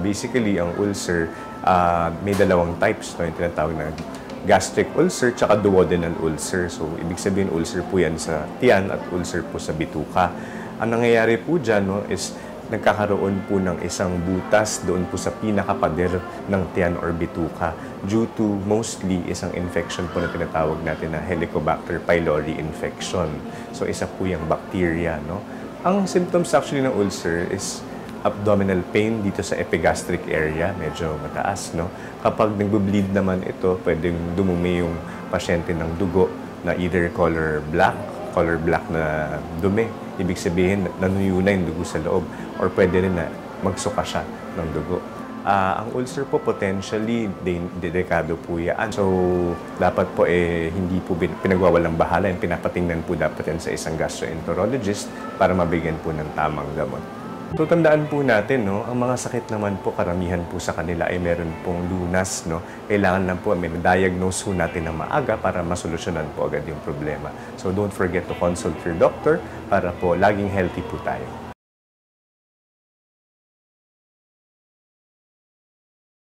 Basically, ang ulcer, may dalawang types, no? Yung tinatawag na gastric ulcer tsaka duodenal ulcer. So, ibig sabihin, ulcer po yan sa tiyan at ulcer po sa bituka. Ang nangyayari po dyan, no, is nagkakaroon po ng isang butas doon po sa pinakapader ng tiyan or bituka due to mostly isang infection po na tinatawag natin na Helicobacter pylori infection. So, isa po yung bacteria, no? Ang symptoms actually ng ulcer is abdominal pain dito sa epigastric area, medyo mataas, no? Kapag nagbo-bleed naman ito, pwedeng dumumi yung pasyente ng dugo na either color black na dumi. Ibig sabihin, nanuyo na yung dugo sa loob or pwede rin na magsuka siya ng dugo. Ang ulcer po potentially delikado po yan. So, dapat po hindi po pinagwawalang bahala. Pinapatingnan po dapat yan sa isang gastroenterologist para mabigyan po ng tamang gamot. So, tandaan po natin, no, ang mga sakit naman po, karamihan po sa kanila ay meron pong lunas, no. Kailangan lang po diagnose po natin na maaga para masolusyonan po agad yung problema. So, don't forget to consult your doctor para po laging healthy po tayo.